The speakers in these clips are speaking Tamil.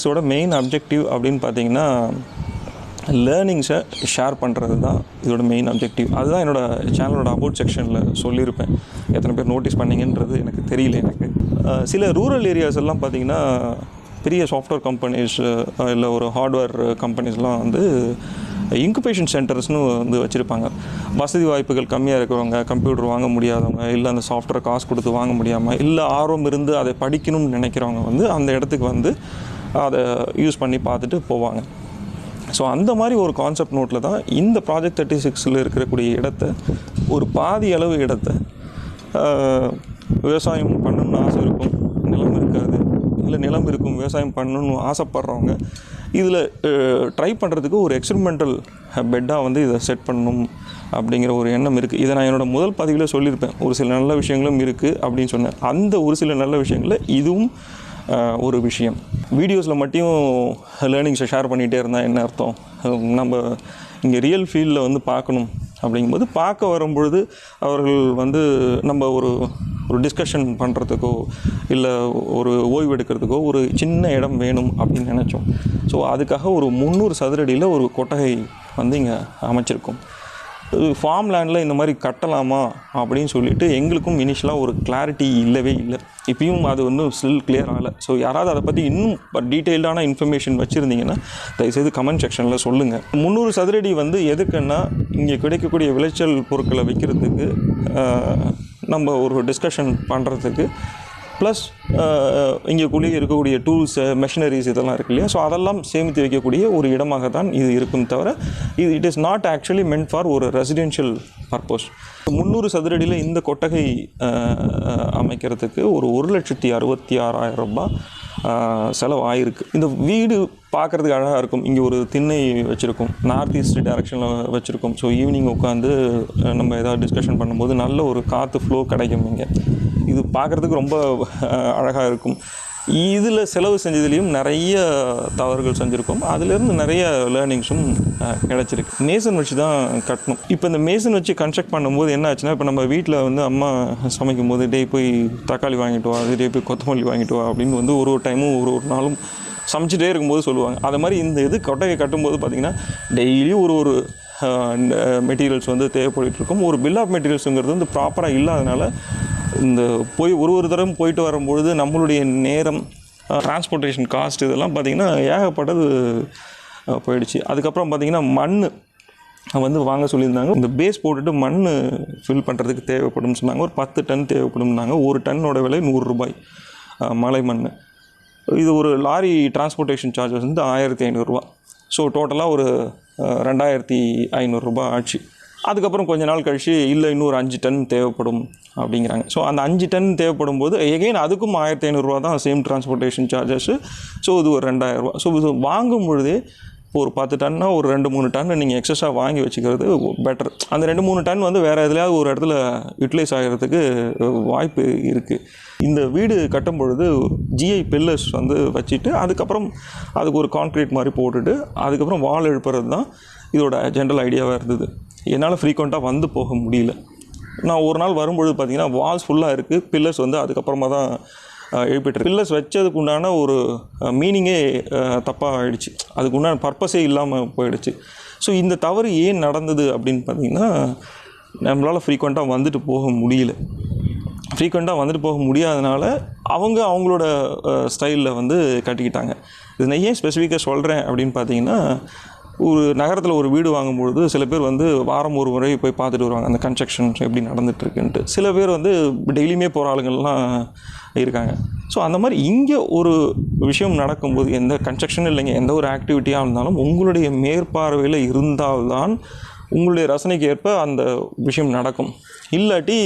இதோட மெயின் அப்ஜெக்டிவ் அப்படின்னு பார்த்தீங்கன்னா லேர்னிங்ஸை ஷேர் பண்ணுறது தான் இதோட மெயின் அப்ஜெக்டிவ். அதுதான் என்னோடய சேனலோட அபவுட் செக்ஷனில் சொல்லியிருப்பேன். எத்தனை பேர் நோட்டீஸ் பண்ணிங்கன்றது எனக்கு தெரியல. எனக்கு சில ரூரல் ஏரியாஸ் எல்லாம் பார்த்திங்கன்னா பெரிய சாஃப்ட்வேர் கம்பெனிஸ் இல்லை ஒரு ஹார்ட்வேர் கம்பெனிஸ்லாம் வந்து இன்குபேஷன் சென்டர்ஸ்னு வந்து வச்சுருப்பாங்க. வசதி வாய்ப்புகள் கம்மியாக இருக்கிறவங்க, கம்ப்யூட்டர் வாங்க முடியாதவங்க, இல்லை அந்த சாஃப்ட்வேர் காசு கொடுத்து வாங்க முடியாமல், இல்லை ஆர்வம் இருந்து அதை படிக்கணும்னு நினைக்கிறவங்க வந்து அந்த இடத்துக்கு வந்து அதை யூஸ் பண்ணி பார்த்துட்டு போவாங்க. ஸோ அந்த மாதிரி ஒரு கான்செப்ட் நோட்டில் தான் இந்த ப்ராஜெக்ட் 36 இருக்கக்கூடிய இடத்த, ஒரு பாதி அளவு இடத்த விவசாயம் பண்ணணும்னு ஆசை இருக்கும், நிலம் இருக்காது, இல்லை நிலம் இருக்கும் விவசாயம் பண்ணணும்னு ஆசைப்படுறவங்க இதில் ட்ரை பண்ணுறதுக்கு ஒரு எக்ஸ்பெரிமெண்டல் பெட்டாக வந்து இதை செட் பண்ணணும் அப்படிங்கிற ஒரு எண்ணம் இருக்குது. இதை நான் என்னோடய முதல் பதிவில் சொல்லியிருப்பேன். ஒரு சில நல்ல விஷயங்களும் இருக்குது அப்படின்னு சொன்னேன். அந்த ஒரு சில நல்ல விஷயங்களில் இதுவும் ஒரு விஷயம். வீடியோஸில் மட்டும் லேர்னிங்ஸை ஷேர் பண்ணிகிட்டே இருந்தால் என்ன அர்த்தம்? நம்ம இங்கே ரியல் ஃபீல்டில் வந்து பார்க்கணும் அப்படிங்கும்போது பார்க்க வரும்பொழுது அவர்கள் வந்து நம்ம ஒரு டிஸ்கஷன் பண்ணுறதுக்கோ இல்லை ஒரு ஓய்வு எடுக்கிறதுக்கோ ஒரு சின்ன இடம் வேணும் அப்படின்னு நினச்சோம். ஸோ அதுக்காக ஒரு 300 சதுரடியில் ஒரு கொட்டகை வந்து இங்கே அமைச்சிருக்கோம். ஃபார்ம் லேண்டில் இந்த மாதிரி கட்டலாமா அப்படின்னு சொல்லிட்டு எங்களுக்கும் இனிஷியலாக ஒரு கிளாரிட்டி இல்லவே இல்லை. இப்பயும் அது வந்து ஸ்டில் கிளியர் ஆகலை. ஸோ யாராவது அதை பற்றி இன்னும் டீட்டெயில்டான இன்ஃபர்மேஷன் வச்சுருந்தீங்கன்னா தயவுசெய்து கமெண்ட் செக்ஷனில் சொல்லுங்கள். 300 சதுரடி வந்து எதுக்குன்னா இங்கே கிடைக்கக்கூடிய விளைச்சல் பொருட்களை விற்கிறதுக்கு, நம்ம ஒரு டிஸ்கஷன் பண்ணுறதுக்கு, ப்ளஸ் இங்கே கூடிய இருக்கக்கூடிய டூல்ஸு, மெஷினரிஸ் இதெல்லாம் இருக்கு இல்லையா, ஸோ அதெல்லாம் சேமித்து வைக்கக்கூடிய ஒரு இடமாக தான் இது இருக்கும். தவிர it is not actually meant for ஒரு ரெசிடென்ஷியல் பர்பஸ். 300 சதுரடியில் இந்த கொட்டகை அமைக்கிறதுக்கு ஒரு 1,66,000 ரூபாய் செலவு ஆகிருக்கு. இந்த வீடு பார்க்குறதுக்கு அழகாக இருக்கும். இங்கே ஒரு திண்ணை வச்சுருக்கோம், நார்த் ஈஸ்ட் டைரக்ஷனில் வச்சுருக்கோம். ஸோ ஈவினிங் உட்காந்து நம்ம ஏதாவது டிஸ்கஷன் பண்ணும்போது நல்ல ஒரு காற்று ஃப்ளோ கிடைக்கும். இங்கே இது பார்க்குறதுக்கு ரொம்ப அழகாக இருக்கும். இதில் செலவு செஞ்சதுலேயும் நிறைய தவறுகள் செஞ்சுருக்கோம். அதிலேருந்து நிறைய லேர்னிங்ஸும் கிடச்சிருக்கு. மேசன் வச்சு தான் கட்டணும். இப்போ இந்த மேசன் வச்சு கன்ஸ்ட்ரக்ட் பண்ணும்போது என்ன ஆச்சுன்னா, இப்போ நம்ம வீட்டில் வந்து அம்மா சமைக்கும் போது டே போய் தக்காளி வாங்கிட்டு வா, டே போய் கொத்தமல்லி வாங்கிட்டு வா அப்படின்னு வந்து ஒரு டைமும் ஒரு நாளும் சமைச்சிட்டே இருக்கும்போது சொல்லுவாங்க. அது மாதிரி இந்த கொட்டகை கட்டும்போது பார்த்திங்கன்னா டெய்லியும் ஒரு மெட்டீரியல்ஸ் வந்து தேவைப்பட்டுருக்கும். ஒரு பில் ஆஃப் மெட்டீரியல்ஸுங்கிறது வந்து ப்ராப்பராக இல்லாதனால இந்த ஒரு தடவை போயிட்டு வரும்பொழுது நம்மளுடைய நேரம், டிரான்ஸ்போர்ட்டேஷன் காஸ்ட் இதெல்லாம் பார்த்திங்கன்னா ஏகப்பட்டது போயிடுச்சு. அதுக்கப்புறம் பார்த்திங்கன்னா மண் வந்து வாங்க சொல்லியிருந்தாங்க. இந்த பேஸ் போட்டுட்டு மண் ஃபில் பண்ணுறதுக்கு தேவைப்படும்னு சொன்னாங்க. ஒரு 10 டன் தேவைப்படும்னாங்க. ஒரு டன்னோட விலை 100 ரூபாய் மலை மண். இது ஒரு லாரி டிரான்ஸ்போர்ட்டேஷன் சார்ஜஸ் வந்து 1,500 ரூபா. ஸோ டோட்டலாக ஒரு 2,500 ரூபா ஆச்சு. அதுக்கப்புறம் கொஞ்ச நாள் கழிச்சு இல்லை இன்னொரு 5 டன் தேவைப்படும் அப்படிங்கிறாங்க. ஸோ அந்த 5 டன் தேவைப்படும் போது எகெயின் அதுக்கும் 1,500 ரூபா தான் சேம் டிரான்ஸ்போர்ட்டேஷன் சார்ஜஸ்ஸு. ஸோ இது ஒரு 2,000 ரூபா. ஸோ இது வாங்கும் பொழுதே ஒரு 10 டன்னா ஒரு 2-3 டன்னு நீங்கள் எக்ஸஸாக வாங்கி வச்சுக்கிறது பெட்டர். அந்த 2-3 டன் வந்து வேறு எதுலையாவது ஒரு இடத்துல யூட்டிலைஸ் ஆகிறதுக்கு வாய்ப்பு இருக்குது. இந்த வீடு கட்டும் பொழுது ஜிஐ பில்லர்ஸ் வந்து வச்சுட்டு அதுக்கப்புறம் அதுக்கு ஒரு கான்க்ரீட் மாதிரி போட்டுட்டு அதுக்கப்புறம் வால் எழுப்புறது தான் இதோட ஜென்ரல் ஐடியாவாக இருந்தது. என்னால் ஃப்ரீக்வெண்ட்டாக வந்து போக முடியல. நான் ஒரு நாள் வரும்பொழுது பார்த்திங்கன்னா வால்ஸ் ஃபுல்லாக இருக்குது, பில்லர்ஸ் வந்து அதுக்கப்புறமா தான் எழுப்பிட்டு. பில்லர்ஸ் வச்சதுக்கு உண்டான ஒரு மீனிங்கே தப்பாக ஆகிடுச்சு. அதுக்கு உண்டான பர்பஸே இல்லாமல் போயிடுச்சு. ஸோ இந்த தவறு ஏன் நடந்தது அப்படின்னு பார்த்திங்கன்னா, நம்மளால் ஃப்ரீக்வெண்ட்டாக வந்துட்டு போக முடியல. ஃப்ரீக்வெண்ட்டாக வந்துட்டு போக முடியாதனால அவங்களோட ஸ்டைலில் வந்து கட்டிக்கிட்டாங்க. இது நான் ஏன் ஸ்பெசிஃபிக்காக சொல்கிறேன் அப்படின்னு பார்த்தீங்கன்னா, ஒரு நகரத்தில் ஒரு வீடு வாங்கும்பொழுது சில பேர் வந்து வாரம் ஒரு முறை போய் பார்த்துட்டு வருவாங்க அந்த கன்ஸ்ட்ரக்ஷன்ஸ் எப்படி நடந்துகிட்ருக்குன்ட்டு. சில பேர் வந்து டெய்லியுமே போகிற ஆளுங்கள்லாம் இருக்காங்க. ஸோ அந்த மாதிரி இங்கே ஒரு விஷயம் நடக்கும்போது எந்த கன்ஸ்ட்ரக்ஷன் இல்லைங்க, எந்த ஒரு ஆக்டிவிட்டியாக இருந்தாலும் உங்களுடைய மேற்பார்வையில் இருந்தால்தான் உங்களுடைய ரசனைக்கு ஏற்ப அந்த விஷயம் நடக்கும். இல்லாட்டி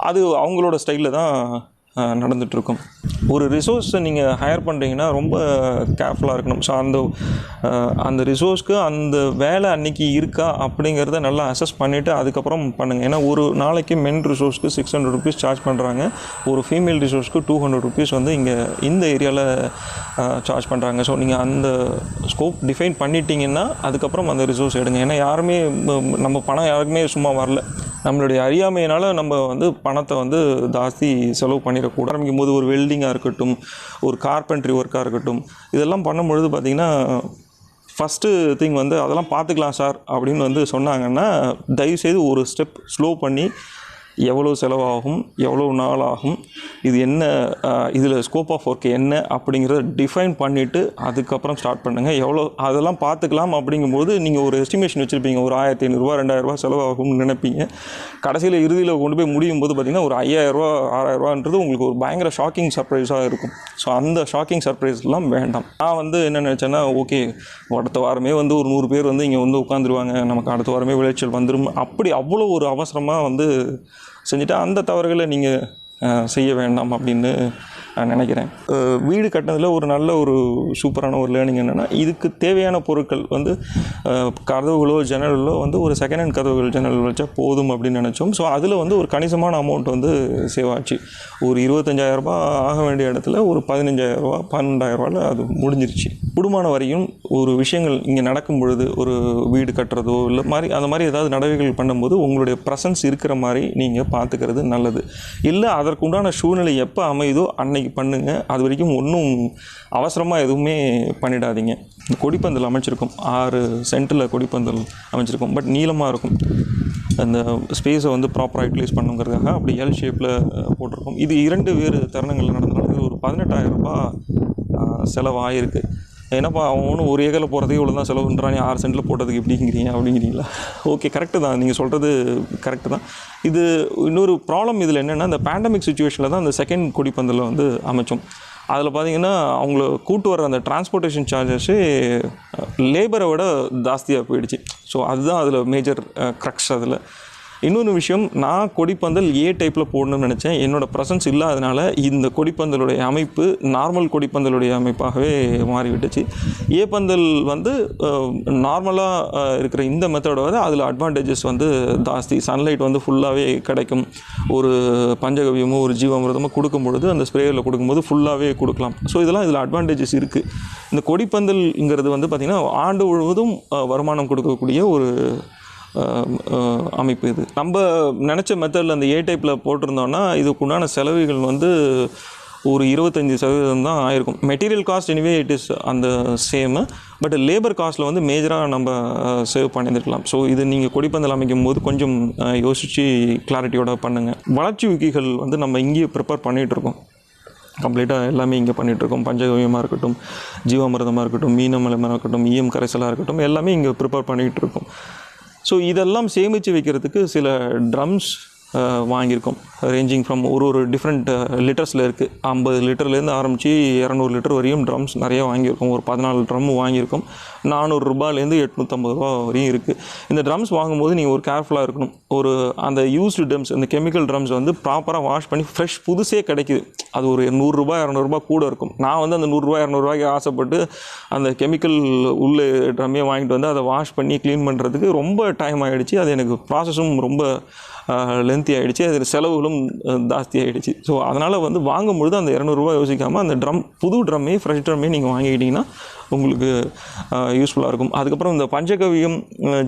அது அவங்களோட ஸ்டைலில் தான் நடந்துகிட்ருக்கும். ஒரு ரிசோர்ஸை நீங்கள் ஹையர் பண்ணுறீங்கன்னா ரொம்ப கேர்ஃபுல்லாக இருக்கணும். ஸோ அந்த ரிசோர்ஸ்க்கு அந்த வேலை அன்றைக்கி இருக்கா அப்படிங்கிறத நல்லா அசஸ் பண்ணிவிட்டு அதுக்கப்புறம் பண்ணுங்கள். ஏன்னா ஒரு நாளைக்கு மென் ரிசோர்ஸ்க்கு 600 ருபீஸ் சார்ஜ் பண்ணுறாங்க, ஒரு ஃபீமேல் ரிசோர்ஸ்க்கு 200 ருபீஸ் வந்து இங்கே இந்த ஏரியாவில் சார்ஜ் பண்ணுறாங்க. ஸோ நீங்கள் அந்த ஸ்கோப் டிஃபைன் பண்ணிட்டீங்கன்னா அதுக்கப்புறம் அந்த ரிசோர்ஸ் எடுங்க. ஏன்னா யாருமே நம்ம பணம் யாருக்குமே சும்மா வரல. நம்மளுடைய அறியாமையினால் நம்ம வந்து பணத்தை வந்து ஜாஸ்தி செலவு பண்ணிடக்கூடாது. ஆரம்பிக்கும் போது ஒரு வெல்டிங் பில்டிங்காக இருக்கட்டும், ஒரு கார்பென்ட்ரி ஒர்க்காக இருக்கட்டும், இதெல்லாம் பண்ணும்பொழுது பார்த்திங்கன்னா ஃபஸ்ட்டு திங் வந்து அதெல்லாம் பார்த்துக்கலாம் சார் அப்படின்னு வந்து சொன்னாங்கன்னா, தயவுசெய்து ஒரு ஸ்டெப் ஸ்லோ பண்ணி எவ்வளோ செலவாகும், எவ்வளோ நாள் ஆகும், இது என்ன, இதில் ஸ்கோப் ஆஃப் ஒர்க் என்ன அப்படிங்கிறத டிஃபைன் பண்ணிவிட்டு அதுக்கப்புறம் ஸ்டார்ட் பண்ணுங்கள். எவ்வளோ அதெல்லாம் பார்த்துக்கலாம் அப்படிங்கும்போது நீங்கள் ஒரு எஸ்டிமேஷன் வச்சுருப்பீங்க, ஒரு 1500 2000 செலவாகும்னு நினைப்பீங்க. கடைசியில் இறுதியில் கொண்டு போய் முடியும் போது பார்த்திங்கன்னா ஒரு 5000 6000ன்றது உங்களுக்கு ஒரு பயங்கர ஷாக்கிங் சர்ப்ரைஸாக இருக்கும். ஸோ அந்த ஷாக்கிங் சர்ப்ரைஸ்லாம் வேண்டாம். நான் வந்து என்ன நினச்சேன்னா, ஓகே அடுத்த வாரமே வந்து ஒரு 100 பேர் வந்து இங்கே வந்து உட்காந்துருவாங்க, நமக்கு அடுத்த வாரமே விளைச்சல் வந்துடும், அப்படி அவ்வளோ ஒரு அவசரமாக வந்து செஞ்சுட்டா அந்த தவறுகளை நீங்கள் செய்ய வேண்டாம் அப்படின்னு நான் நினைக்கிறேன். வீடு கட்டினதில் ஒரு நல்ல ஒரு சூப்பரான ஒரு லேர்னிங் என்னென்னா, இதுக்கு தேவையான பொருட்கள் வந்து கதவுகளோ ஜன்னல்களோ வந்து ஒரு செகண்ட் ஹேண்ட் கதவுகள் ஜன்னல் வச்சா போதும் அப்படின்னு நினச்சோம். ஸோ அதில் வந்து ஒரு கணிசமான அமௌண்ட் வந்து சேவ் ஆச்சு. ஒரு 25000 ஆக வேண்டிய இடத்துல ஒரு 15000 12000 அது முடிஞ்சிருச்சு. குடும்பமான வரையும் ஒரு விஷயங்கள் இங்கே நடக்கும் பொழுது, ஒரு வீடு கட்டுறதோ இல்லை அந்த மாதிரி ஏதாவது நடவடிக்கைகள் பண்ணும்போது உங்களுடைய ப்ரெசன்ஸ் இருக்கிற மாதிரி நீங்கள் பார்த்துக்கிறது நல்லது. இல்லை அதற்குண்டான சூழ்நிலை எப்போ அமையுதோ அன்னைக்கு பண்ணுங்கள். அது வரைக்கும் ஒன்றும் அவசரமாக எதுவுமே பண்ணிடாதீங்க. இந்த கொடிப்பந்தல் அமைச்சிருக்கோம், 6 சென்ட்டில் கொடிப்பந்தல் அமைச்சிருக்கோம். பட் நீளமாக இருக்கும். அந்த ஸ்பேஸை வந்து ப்ராப்பராக யூட்டிலைஸ் பண்ணுங்கிறதுக்காக அப்படி எல் ஷேப்பில் போட்டிருக்கோம். இது 2 வேறு தருணங்களில் நடந்தனால இது ஒரு 18000 செலவாகிருக்கு. என்னப்பா அவனும் ஒரு ஏக்கரில் போகிறதுக்கு இவ்வளோ தான் செலவுன்றானே, 6 சென்ட்டில் போட்டதுக்கு எப்படிங்கிறீங்க அப்படிங்கிறீங்களா? ஓகே, கரெக்டு தான், நீங்கள் சொல்கிறது கரெக்டு தான். இது இன்னொரு ப்ராப்ளம் இதில் என்னென்னா, இந்த பேண்டமிக் சுச்சுவேஷனில் தான் அந்த செகண்ட் கொடிப்பந்தலில் வந்து அமைச்சோம். அதில் பார்த்திங்கன்னா அவங்கள கூட்டு வர அந்த டிரான்ஸ்போர்ட்டேஷன் சார்ஜஸே லேபரை விட ஜாஸ்தியாக போயிடுச்சு. ஸோ அதுதான் அதில் மேஜர் க்ரக்ஸ். அதில் இன்னொரு விஷயம், நான் கொடிப்பந்தல் ஏ டைப்பில் போடணும்னு நினச்சேன். என்னோடய ப்ரெசன்ஸ் இல்லாதனால இந்த கொடிப்பந்தலுடைய அமைப்பு நார்மல் கொடிப்பந்தலுடைய அமைப்பாகவே மாறிவிட்டுச்சு. ஏ பந்தல் வந்து நார்மலாக இருக்கிற இந்த மெத்தடோட அதில் அட்வான்டேஜஸ் வந்து ஜாஸ்தி. சன்லைட் வந்து ஃபுல்லாகவே கிடைக்கும். ஒரு பஞ்சகவியமோ ஒரு ஜீவாமிர்தமோ கொடுக்கும் பொழுது அந்த ஸ்ப்ரேயரில் கொடுக்கும்போது ஃபுல்லாகவே கொடுக்கலாம். ஸோ இதெல்லாம் இதில் அட்வான்டேஜஸ் இருக்குது. இந்த கொடிப்பந்தல்ங்கிறது வந்து பார்த்திங்கன்னா ஆண்டு முழுவதும் வருமானம் கொடுக்கக்கூடிய ஒரு அமைப்பு. இது நம்ம நினச்ச மெத்தடில் அந்த ஏ டைப்பில் போட்டிருந்தோன்னா இதுக்குண்டான செலவுகள் வந்து ஒரு 25% தான் ஆயிருக்கும். Material cost anyway it is அந்த சேமு. பட் லேபர் காஸ்ட்டில் வந்து மேஜராக நம்ம சேவ் பண்ணியிருக்கலாம். ஸோ இது நீங்கள் கொடிப்பந்தல் அமைக்கும் போது கொஞ்சம் யோசித்து கிளாரிட்டியோட பண்ணுங்கள். வளர்ச்சி ஊக்கிகள் வந்து நம்ம இங்கேயே ப்ரிப்பேர் பண்ணிகிட்ருக்கோம். கம்ப்ளீட்டாக எல்லாமே இங்கே பண்ணிகிட்ருக்கோம். பஞ்சகவியமாக இருக்கட்டும், ஜீவாமிர்தமாக இருக்கட்டும், மீனமலமாக இருக்கட்டும், ஈயம் கரைசலாக இருக்கட்டும், எல்லாமே இங்கே ப்ரிப்பேர் பண்ணிகிட்டு இருக்கோம். ஸோ இதெல்லாம் சேமித்து வைக்கிறதுக்கு சில ட்ரம்ஸ் வாங்கியிருக்கோம். ரேஞ்சிங் ஃப்ரம் ஒரு டிஃப்ரெண்ட் லிட்டர்ஸில் இருக்குது. 50 லிட்டர்லேருந்து ஆரம்பித்து 200 லிட்டர் வரையும் ட்ரம்ஸ் நிறையா வாங்கியிருக்கோம். ஒரு 14 ட்ரம் வாங்கியிருக்கோம். 400 ரூபாயிலேருந்து 850 ரூபா வரையும் இருக்குது. இந்த ட்ரம்ஸ் வாங்கும்போது நீங்கள் ஒரு கேர்ஃபுல்லாக இருக்கணும். ஒரு அந்த யூஸ்டு ட்ரம்ஸ், இந்த கெமிக்கல் ட்ரம்ஸ் வந்து ப்ராப்பராக வாஷ் பண்ணி ஃப்ரெஷ் புதுசே கிடைக்கிது. அது ஒரு 100 ரூபாய் 200 ரூபா கூட இருக்கும். நான் வந்து அந்த 100 ரூபாய் 200 ரூபாய்க்கு ஆசைப்பட்டு அந்த கெமிக்கல் உள்ள ட்ரம்மே வாங்கிட்டு வந்து அதை வாஷ் பண்ணி க்ளீன் பண்ணுறதுக்கு ரொம்ப டைம் ஆகிடுச்சு. அது எனக்கு ப்ராசஸும் ரொம்ப லென்த்தி ஆகிடுச்சு. அதில் செலவுகளும் ஜாஸ்தி ஆகிடுச்சு. ஸோ அதனால் வந்து வாங்கும்பொழுது அந்த 200 ரூபா யோசிக்காமல் அந்த புது ட்ரம்மே ஃப்ரெஷ் ட்ரம்மே நீங்கள் வாங்கிக்கிட்டிங்கன்னா உங்களுக்கு யூஸ்ஃபுல்லாக இருக்கும். அதுக்கப்புறம் இந்த பஞ்சகவியம்,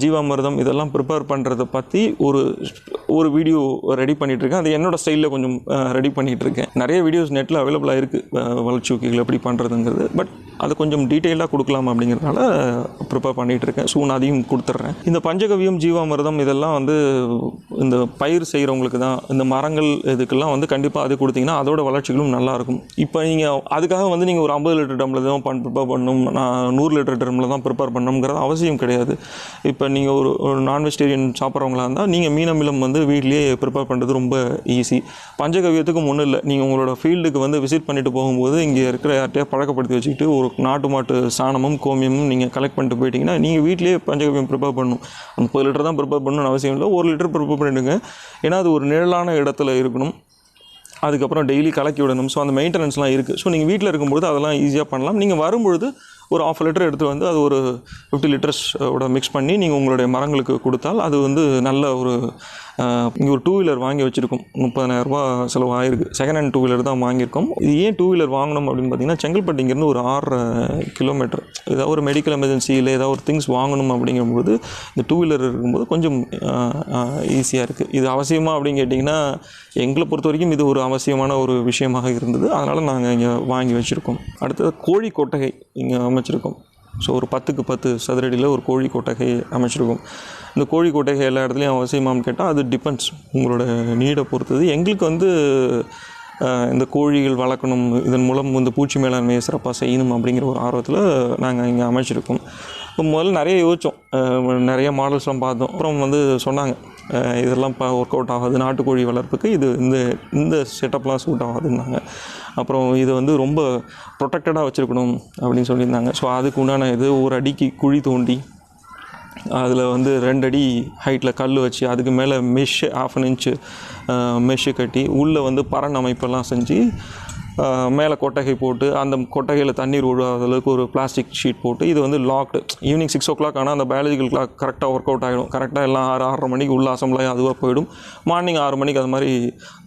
ஜீவாமிர்தம் இதெல்லாம் ப்ரிப்பேர் பண்ணுறதை பற்றி ஒரு வீடியோ ரெடி பண்ணிகிட்ருக்கேன். அது என்னோடய ஸ்டைலில் கொஞ்சம் ரெடி பண்ணிகிட்ருக்கேன். நிறைய வீடியோஸ் நெட்டில் அவைலபிளாக இருக்குது வளர்ச்சி ஊக்கிகள் எப்படி பண்ணுறதுங்கிறது. பட் அதை கொஞ்சம் டீட்டெயிலாக கொடுக்கலாம் அப்படிங்கிறதுனால ப்ரிப்பேர் பண்ணிகிட்ருக்கேன். சூன் அதையும் கொடுத்துட்றேன். இந்த பஞ்சகவியம், ஜீவாமிர்தம் இதெல்லாம் வந்து இந்த பயிர் செய்கிறவங்களுக்கு தான். இந்த மரங்கள் இதுக்கெல்லாம் வந்து கண்டிப்பாக அது கொடுத்தீங்கன்னா அதோட வளர்ச்சிகளும் நல்லாயிருக்கும். இப்போ நீங்கள் அதுக்காக வந்து நீங்கள் ஒரு 50 லிட்டர் டம்மில் தான் ப்ரிப்பேர் பண்ணணும், நான் 100 லிட்டர் டம்மில் தான் ப்ரிப்பேர் பண்ணணுங்கிறது அவசியம் கிடையாது. இப்போ நீங்கள் ஒரு நான் வெஜிடேரியன் சாப்பிட்றவங்களா இருந்தால் நீங்கள் மீனமிலம் வந்து வீட்லேயே ப்ரிப்பேர் பண்ணுறது ரொம்ப ஈஸி. பஞ்சகவியத்துக்கும் ஒன்றும் இல்லை. நீங்கள் உங்களோட ஃபீல்டுக்கு வந்து விசிட் பண்ணிட்டு போகும்போது இங்கே இருக்கிற யார்கிட்டயே பழக்கப்படுத்தி வச்சுக்கிட்டு ஒரு நாட்டு மாட்டு சாணமும் கோமியமும் நீங்கள் கலெக்ட் பண்ணிட்டு போயிட்டீங்கன்னா நீங்கள் வீட்லேயே பஞ்சகவியம் ப்ரிப்பேர் பண்ணணும். 30 லிட்டர் தான் ப்ரிப்பேர் பண்ணணும்னு அவசியம் இல்லை. 1 லிட்டர் ப்ரிப்பேர் பண்ணிவிடுங்க. ஏன்னா அது ஒரு நிழலான இடத்துல இருக்கணும். அதுக்கப்புறம் டெய்லி கலக்கி விடணும். ஸோ அந்த மெயின்டெனன்ஸ்லாம் இருக்குது. ஸோ நீங்கள் வீட்டில் இருக்கும்பொழுது அதெல்லாம் ஈஸியாக பண்ணலாம். நீங்கள் வரும்பொழுது ஒரு 1/2 லிட்டர் எடுத்து வந்து அது ஒரு 50 லிட்டர்ஸோட மிக்ஸ் பண்ணி நீங்கள் உங்களுடைய மரங்களுக்கு கொடுத்தால் அது வந்து நல்ல ஒரு இங்கே ஒரு 2 வீலர் வாங்கி வச்சுருக்கோம். 30,000 செலவு ஆயிருக்கு. செகண்ட் ஹேண்ட் 2 வீலர் தான் வாங்கியிருக்கோம். இது ஏன் 2 வீலர் வாங்கணும் அப்படின்னு பார்த்தீங்கன்னா, செங்கல்பட்டு இங்கேருந்து ஒரு 6 கிலோமீட்டர். ஏதாவது ஒரு மெடிக்கல் எமர்ஜென்சி இல்லை ஏதாவது ஒரு திங்ஸ் வாங்கணும் அப்படிங்கும்போது இந்த 2 வீலர் இருக்கும்போது கொஞ்சம் ஈஸியாக இருக்குது. இது அவசியமாக அப்படின்னு கேட்டிங்கன்னா, எங்களை பொறுத்த வரைக்கும் இது ஒரு அவசியமான ஒரு விஷயமாக இருந்தது. அதனால் நாங்கள் இங்கே வாங்கி வச்சுருக்கோம். அடுத்தது கோழி கொட்டகை இங்கே அமைச்சிருக்கோம். ஸோ ஒரு 10க்கு 10 சதுரடியில் ஒரு கோழி கொட்டகை அமைச்சிருக்கோம். இந்த கோழி கொட்டகை எல்லா இடத்துலையும் அவசியமானு கேட்டால் அது டிபெண்ட்ஸ், உங்களோட நீடை பொறுத்தது. எங்களுக்கு வந்து இந்த கோழிகள் வளர்க்கணும், இதன் மூலம் இந்த பூச்சி மேலாண்மையை சிறப்பாக செய்யணும் அப்படிங்கிற ஒரு ஆர்வத்தில் நாங்கள் இங்கே அமைச்சிருக்கோம். இப்போ முதல்ல நிறைய யோசித்தோம், நிறைய மாடல்ஸ்லாம் பார்த்தோம். அப்புறம் வந்து சொன்னாங்க இதெல்லாம் ஒர்க் அவுட் ஆகாது, நாட்டுக்கோழி வளர்ப்புக்கு இது இந்த செட்டப்லாம் சூட் ஆகாதுன்னாங்க. அப்புறம் இது வந்து ரொம்ப ப்ரொடெக்டடாக வச்சுருக்கணும் அப்படின்னு சொல்லியிருந்தாங்க. ஸோ அதுக்கு உண்டான இது ஒரு அடிக்கு குழி தோண்டி அதில் வந்து 2 அடி ஹைட்டில் கல் வச்சு அதுக்கு மேலே மெஷ்ஷு 1/2 இன்ச்சு மெஷ்ஷு கட்டி உள்ளே வந்து பரண் அமைப்பெல்லாம் செஞ்சு மேலே கொட்டகை போட்டு அந்த கொட்டகையில் தண்ணீர் விழாத அளவுக்கு ஒரு பிளாஸ்டிக் ஷீட் போட்டு இது வந்து லாக்டு. ஈவினிங் 6 o'clock ஆனால் அந்த பயாலஜிக்கல் கிளாக் கரெக்டாக ஒர்க் அவுட் ஆகிடும். கரெக்டாக எல்லாம் 6-6:30 மணிக்கு உள்ள அசம்பிளாகி அதுவாக போயிடும். மார்னிங் 6 மணிக்கு அது மாதிரி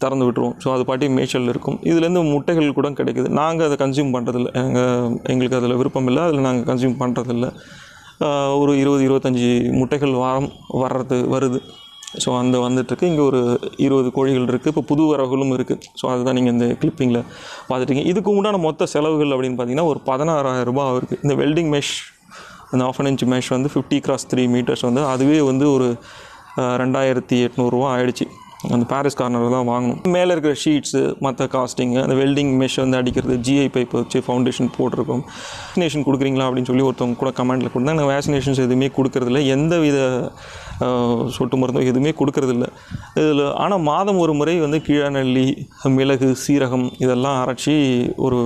திறந்து விட்டுருவோம். ஸோ அது பாட்டி மேய்ச்சல் இருக்கும். இதுலேருந்து முட்டைகள் கூட கிடைக்குது. நாங்கள் அதை கன்சியூம் பண்ணுறதில்ல, எங்களுக்கு அதில் விருப்பம் இல்லை, அதில் நாங்கள் கன்சியூம் பண்ணுறதில்ல. ஒரு 20-25 முட்டைகள் வாரம் வருது. ஸோ அந்த வந்துட்டுருக்கு. இங்கே ஒரு 20 கோழிகள் இருக்குது. இப்போ புது வரவுகளும் இருக்குது. ஸோ அதுதான் நீங்கள் இந்த கிளிப்பிங்கில் பார்த்துட்டீங்க. இதுக்கு உண்டான மொத்த செலவுகள் அப்படின்னு பார்த்தீங்கன்னா ஒரு 16,000 இருக்குது. இந்த வெல்டிங் மெஷ், அந்த 1/2 inch மெஷ் வந்து 50x3 மீட்டர்ஸ் வந்து அதுவே வந்து ஒரு 2,800 ஆகிடுச்சு. அந்த பாரிஸ் கார்னர் தான் வாங்கணும். மேலே இருக்கிற ஷீட்ஸு, மற்ற காஸ்டிங்கு, அந்த வெல்டிங் மெஷ் வந்து அடிக்கிறது, ஜிஐ பைப் வச்சு ஃபவுண்டேஷன் போட்டிருக்கோம். வேக்சினேஷன் கொடுக்குறீங்களா அப்படின்னு சொல்லி ஒருத்தவங்க கூட கமெண்ட்டில் கொடுத்தாங்க. நாங்கள் வேக்சினேஷன்ஸ் எதுவுமே கொடுக்கறதில்ல, எந்த வித சொட்டு மருந்தோ எதுவுமே கொடுக்கறதில்ல இதில். ஆனால் மாதம் ஒரு முறை வந்து கீழநெல்லி, மிளகு, சீரகம் இதெல்லாம் அரைச்சி ஒரு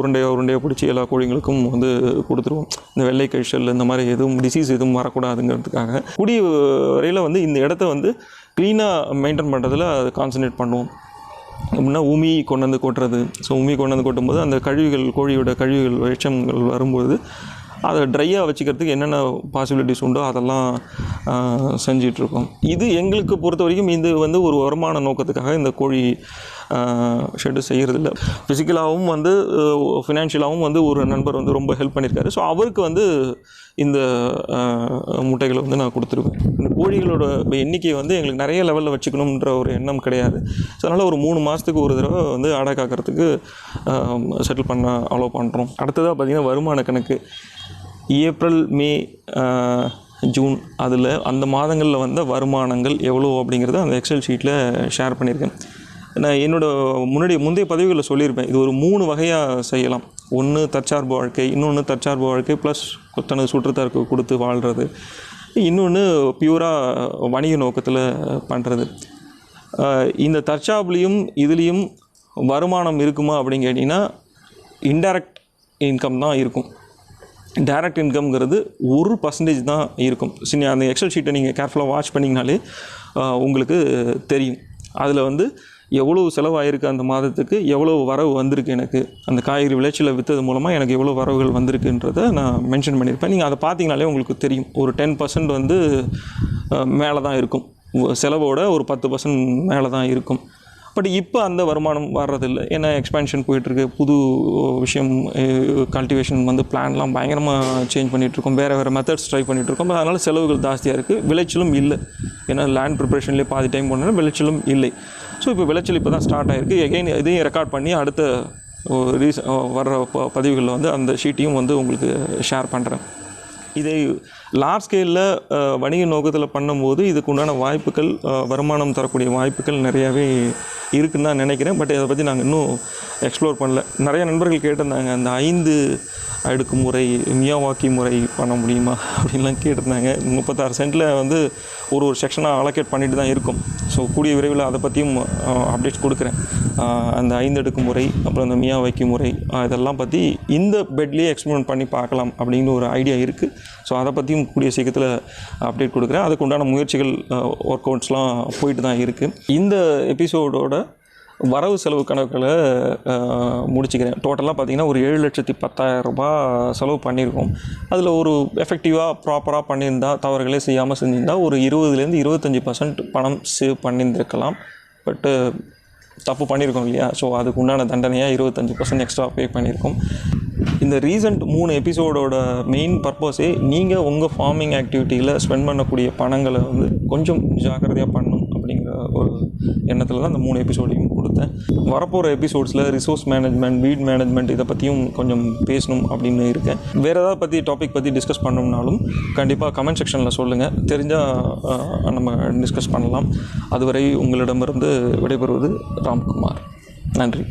உருண்டையாக பிடிச்சி எல்லா கோழிங்களுக்கும் வந்து கொடுத்துருவோம். இந்த வெள்ளை கழிச்சல் இந்த மாதிரி எதுவும் டிசீஸ் எதுவும் வரக்கூடாதுங்கிறதுக்காக. கூடிய வரையில் வந்து இந்த இடத்த வந்து க்ளீனாக மெயின்டைன் பண்ணுறதுல அது கான்சன்ட்ரேட் பண்ணுவோம். அப்படின்னா உமி கொண்டு வந்து கொட்டுறது. ஸோ உமி கொண்டு வந்து கொட்டும்போது அந்த கழிவுகள், கோழியோட கழிவுகள், வெளிச்சங்கள் வரும்போது அதை ட்ரையாக வச்சுக்கிறதுக்கு என்னென்ன பாசிபிலிட்டிஸ் உண்டோ அதெல்லாம் செஞ்சிகிட்ருக்கோம். இது எங்களுக்கு பொறுத்த வரைக்கும் இது வந்து ஒரு வருமான நோக்கத்துக்காக இந்த கோழி ஷெட்டு செய்கிறதில்ல. ஃபிசிக்கலாகவும் வந்து ஃபினான்ஷியலாகவும் வந்து ஒரு நண்பர் வந்து ரொம்ப ஹெல்ப் பண்ணியிருக்காரு. ஸோ அவருக்கு வந்து இந்த முட்டைகளை வந்து நான் கொடுத்துருவேன். இந்த கோழிகளோட எண்ணிக்கையை வந்து எங்களுக்கு நிறைய லெவலில் வச்சுக்கணுன்ற ஒரு எண்ணம் கிடையாது. ஸோ அதனால் ஒரு 3 மாதத்துக்கு ஒரு தடவை வந்து அடை காக்கிறதுக்கு செட்டில் பண்ண அலோவ் பண்ணுறோம். அடுத்ததாக பார்த்திங்கன்னா வருமான கணக்கு. ஏப்ரல், மே, ஜூன் அதில் அந்த மாதங்களில் வந்த வருமானங்கள் எவ்வளோ அப்படிங்கிறத அந்த எக்ஸல் ஷீட்டில் ஷேர் பண்ணியிருக்கேன். நான் முந்தைய பதிவுகளில் சொல்லியிருப்பேன், இது ஒரு 3 வகையாக செய்யலாம். ஒன்று தற்சார்பு வாழ்க்கை, இன்னொன்று தற்சார்பு வாழ்க்கை ப்ளஸ் தனது சுற்றத்தாருக்கு கொடுத்து வாழ்கிறது, இன்னொன்று பியூராக வணிக நோக்கத்தில் பண்ணுறது. இந்த தற்சார்புலேயும் இதுலேயும் வருமானம் இருக்குமா அப்படின்னு கேட்டிங்கன்னா இன்டைரக்ட் இன்கம் தான் இருக்கும். டைரக்ட் இன்கம்ங்கிறது 1% தான் இருக்கும். அந்த எக்ஸல் ஷீட்டை நீங்கள் கேர்ஃபுல்லாக வாட்ச் பண்ணிங்கனாலே உங்களுக்கு தெரியும். அதில் வந்து எவ்வளோ செலவாயிருக்கு, அந்த மாதத்துக்கு எவ்வளோ வரவு வந்திருக்கு, எனக்கு அந்த காய்கறி விளைச்சலை விற்றது மூலமாக எனக்கு எவ்வளோ வரவுகள் வந்திருக்குன்றதை நான் மென்ஷன் பண்ணியிருப்பேன். நீங்கள் அதை பார்த்தீங்கனாலே உங்களுக்கு தெரியும். ஒரு 10% வந்து மேலே தான் இருக்கும், செலவோட ஒரு 10% மேலே தான் இருக்கும். பட் இப்போ அந்த வருமானம் வர்றதில்லை. ஏன்னா எக்ஸ்பேன்ஷன் போயிட்டுருக்கு, புது விஷயம், கல்டிவேஷன் வந்து பிளான்லாம் பயங்கரமாக சேஞ்ச் பண்ணிகிட்ருக்கோம், வேறு மெத்தட்ஸ் ட்ரை பண்ணிகிட்ருக்கோம். அதனால் செலவுகள் ஜாஸ்தியாக இருக்குது, விளைச்சலும் இல்லை. ஏன்னா லேண்ட் ப்ரிப்ரேஷன்லேயே பாதி டைம் போனாலும் விளைச்சலும் இல்லை. ஸோ இப்போ விளைச்சல் இப்போ தான் ஸ்டார்ட் ஆகிருக்கு. எகைன் இதையும் ரெக்கார்ட் பண்ணி அடுத்த வர்ற பதிவுகளில் வந்து அந்த ஷீட்டையும் வந்து உங்களுக்கு ஷேர் பண்ணுறேன். இதை லார்ஜ் ஸ்கேலில் வணிக நோக்கத்தில் பண்ணும்போது இதுக்கு உண்டான வாய்ப்புகள், வருமானம் தரக்கூடிய வாய்ப்புகள் நிறையாவே இருக்குதுன்னு தான் நினைக்கிறேன். பட் இதை பற்றி நாங்கள் இன்னும் எக்ஸ்ப்ளோர் பண்ணல. நிறைய நண்பர்கள் கேட்டிருந்தாங்க, அந்த 5 அடுக்கு முறை, மியாவாக்கி முறை பண்ண முடியுமா அப்படின்லாம் கேட்டிருந்தாங்க. 36 சென்ட்டில் வந்து ஒரு செக்ஷனாக அலோகேட் பண்ணிட்டு தான் இருக்கும். ஸோ கூடிய விரைவில் அதை பற்றியும் அப்டேட்ஸ் கொடுக்குறேன். அந்த 5 அடுக்கு முறை, அப்புறம் அந்த மியாவாக்கி முறை, இதெல்லாம் பற்றி இந்த பெட்லேயே எக்ஸ்பெரிமெண்ட் பண்ணி பார்க்கலாம் அப்படின்னு ஒரு ஐடியா இருக்குது. ஸோ அதை பற்றியும் கூடிய சீக்கிரத்தில் அப்டேட் கொடுக்குறேன். அதுக்கு உண்டான முயற்சிகள், ஒர்க் அவுட்ஸ்லாம் போயிட்டு தான் இருக்குது. இந்த எபிசோடோட வரவு செலவு கணக்குகளை முடிச்சுக்கிறேன். டோட்டலாக பார்த்திங்கன்னா ஒரு 7,10,000 ரூபாய் செலவு பண்ணியிருக்கோம். அதில் ஒரு எஃபெக்டிவாக ப்ராப்பராக பண்ணியிருந்தால், தவறுகளே செய்யாமல் செஞ்சுருந்தால் ஒரு 20% 25% பணம் சேவ் பண்ணியிருந்திருக்கலாம். பட்டு தப்பு பண்ணியிருக்கோம் இல்லையா? ஸோ அதுக்கு உண்டான தண்டனையாக 25% எக்ஸ்ட்ரா பே பண்ணியிருக்கோம். இந்த ரீசன்ட் 3 எபிசோடோட மெயின் பர்பஸே நீங்கள் உங்கள் ஃபார்மிங் ஆக்டிவிட்டியில் ஸ்பெண்ட் பண்ணக்கூடிய பணங்களை வந்து கொஞ்சம் ஜாக்கிரதையாக பண்ணணும் அப்படிங்கிற ஒரு எண்ணத்தில் தான் இந்த 3 எபிசோடையும் கொடுத்தேன். வரப்போகிற எபிசோட்ஸில் ரிசோர்ஸ் மேனேஜ்மெண்ட், வீட் மேனேஜ்மெண்ட் இதை பற்றியும் கொஞ்சம் பேசணும் அப்படின்னு இருக்கேன். வேறு ஏதாவது டாபிக் பற்றி டிஸ்கஸ் பண்ணணும்னாலும் கண்டிப்பாக கமெண்ட் செக்ஷனில் சொல்லுங்கள். தெரிஞ்சால் நம்ம டிஸ்கஸ் பண்ணலாம். அதுவரை உங்களிடமிருந்து விடைபெறுவது ராம்குமார். நன்றி.